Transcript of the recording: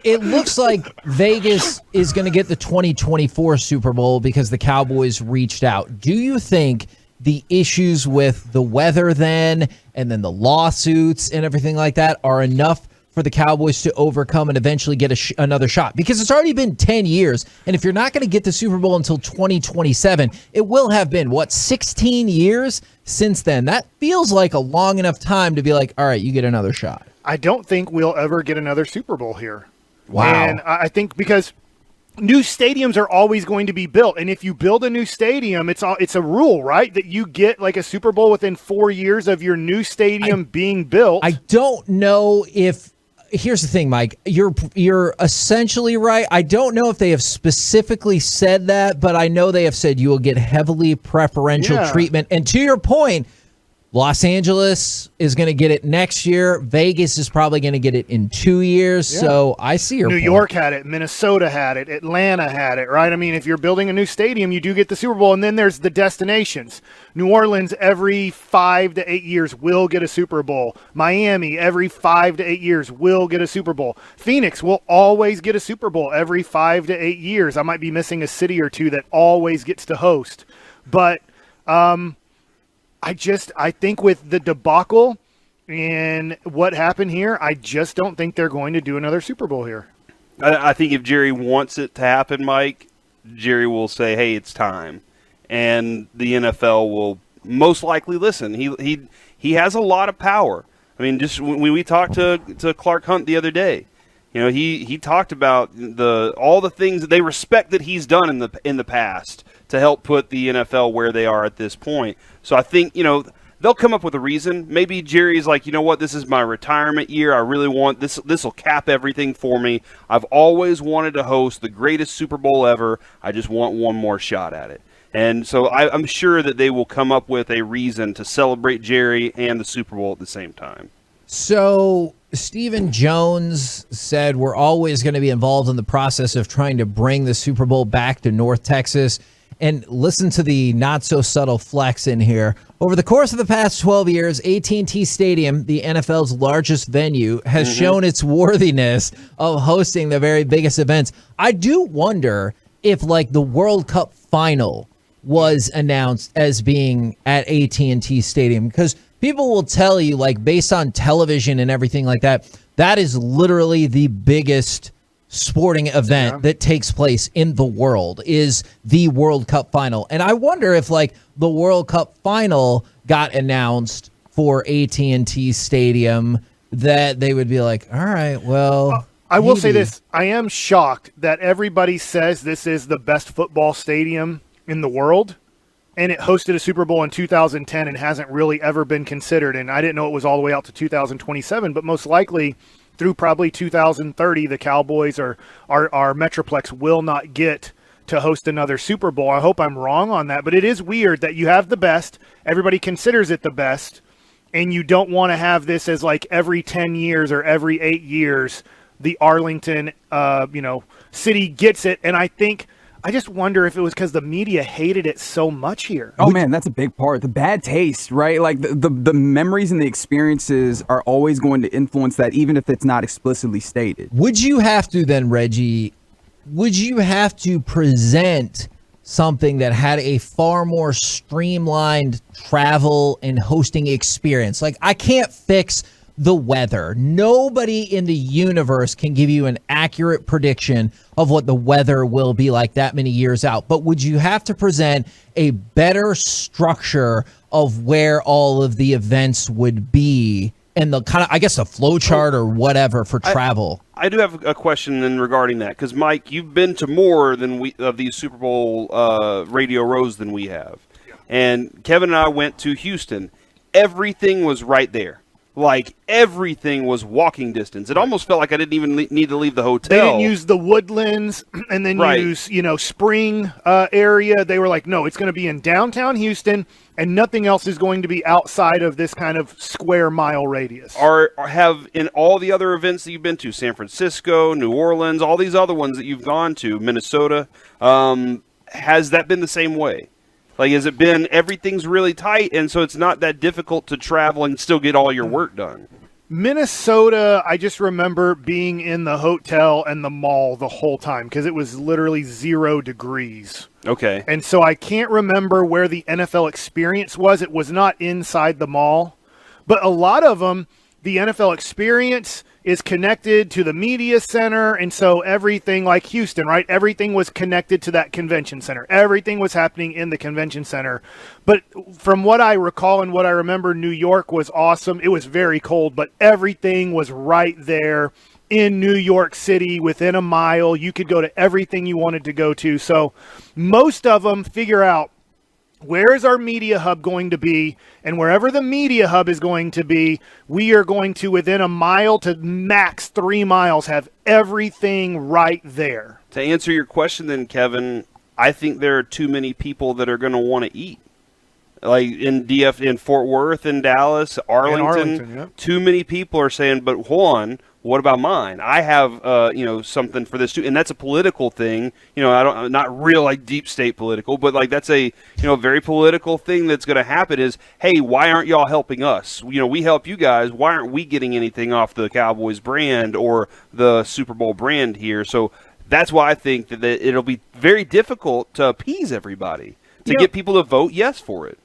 It looks like Vegas is going to get the 2024 Super Bowl because the Cowboys reached out. Do you think the issues with the weather then and then the lawsuits and everything like that are enough for the Cowboys to overcome and eventually get another shot? Because it's already been 10 years, and if you're not going to get the Super Bowl until 2027, it will have been, 16 years since then? That feels like a long enough time to be like, all right, you get another shot. I don't think we'll ever get another Super Bowl here. Wow. And I think because new stadiums are always going to be built, and if you build a new stadium, it's a rule, right, that you get like a Super Bowl within 4 years of your new stadium being built. I don't know if here's the thing, Mike. You're essentially right. I don't know if they have specifically said that, but I know they have said you will get heavily preferential treatment. And to your point, Los Angeles is going to get it next year. Vegas is probably going to get it in 2 years. Yeah. So I see your point. New York had it. Minnesota had it. Atlanta had it, right? I mean, if you're building a new stadium, you do get the Super Bowl. And then there's the destinations. New Orleans, every 5 to 8 years, will get a Super Bowl. Miami, every 5 to 8 years, will get a Super Bowl. Phoenix will always get a Super Bowl every 5 to 8 years. I might be missing a city or two that always gets to host. But I think with the debacle and what happened here, I just don't think they're going to do another Super Bowl here. I think if Jerry wants it to happen, Mike, Jerry will say, hey, it's time. And the NFL will most likely listen. He has a lot of power. I mean, just when we talked to Clark Hunt the other day, you know, he talked about all the things that they respect that he's done in the past to help put the NFL where they are at this point. So I think, you know, they'll come up with a reason. Maybe Jerry's like, you know what, this is my retirement year. I really want this. This will cap everything for me. I've always wanted to host the greatest Super Bowl ever. I just want one more shot at it. And so I'm sure that they will come up with a reason to celebrate Jerry and the Super Bowl at the same time. So Stephen Jones said we're always going to be involved in the process of trying to bring the Super Bowl back to North Texas. And listen to the not-so-subtle flex in here. Over the course of the past 12 years, AT&T Stadium, the NFL's largest venue, has shown its worthiness of hosting the very biggest events. I do wonder if, like, the World Cup final was announced as being at AT&T Stadium, because people will tell you, like, based on television and everything like that, that is literally the biggest sporting event that takes place in the world, is the World Cup final. And I wonder if, like, the World Cup final got announced for AT&T Stadium, that they would be like, all right, well, I will say this. I am shocked that everybody says this is the best football stadium in the world, and it hosted a Super Bowl in 2010 and hasn't really ever been considered. And I didn't know it was all the way out to 2027, but most likely through probably 2030, the Cowboys or our metroplex will not get to host another Super Bowl. I hope I'm wrong on that, but it is weird that you have the best, everybody considers it the best, and you don't want to have this as like every 10 years or every 8 years, the Arlington, city gets it. And I just wonder if it was because the media hated it so much here. Oh, man, that's a big part. The bad taste, right? Like the memories and the experiences are always going to influence that, even if it's not explicitly stated. Would you have to then, Reggie, present something that had a far more streamlined travel and hosting experience? Like, I can't fix the weather. Nobody in the universe can give you an accurate prediction of what the weather will be like that many years out. But would you have to present a better structure of where all of the events would be and the kind of, I guess, a flow chart or whatever for travel? I do have a question then regarding that, because Mike, you've been to more than of these Super Bowl radio rows than we have. Yeah. And Kevin and I went to Houston. Everything was right there. Like, everything was walking distance. It almost felt like I didn't even need to leave the hotel. They didn't use the woodlands and then use, spring area. They were like, no, it's going to be in downtown Houston, and nothing else is going to be outside of this kind of square mile radius. Have in all the other events that you've been to, San Francisco, New Orleans, all these other ones that you've gone to, Minnesota, has that been the same way? Like, has it been everything's really tight, and so it's not that difficult to travel and still get all your work done? Minnesota, I just remember being in the hotel and the mall the whole time because it was literally 0 degrees. Okay. And so I can't remember where the NFL experience was. It was not inside the mall. But a lot of them, the NFL experience is connected to the media center. And so everything, like Houston, right? Everything was connected to that convention center. Everything was happening in the convention center. But from what I recall and what I remember, New York was awesome. It was very cold, but everything was right there in New York City within a mile. You could go to everything you wanted to go to. So most of them figure out, where is our media hub going to be? And wherever the media hub is going to be, we are going to, within a mile to max 3 miles, have everything right there. To answer your question then, Kevin, I think there are too many people that are going to want to eat. Like in Fort Worth, in Dallas, Arlington, yeah. Too many people are saying, but hold on, what about mine? I have, something for this too, and that's a political thing. Not real like deep state political, but like that's a, very political thing that's going to happen. Is, hey, why aren't y'all helping us? We help you guys. Why aren't we getting anything off the Cowboys brand or the Super Bowl brand here? So that's why I think that it'll be very difficult to appease everybody to get people to vote yes for it.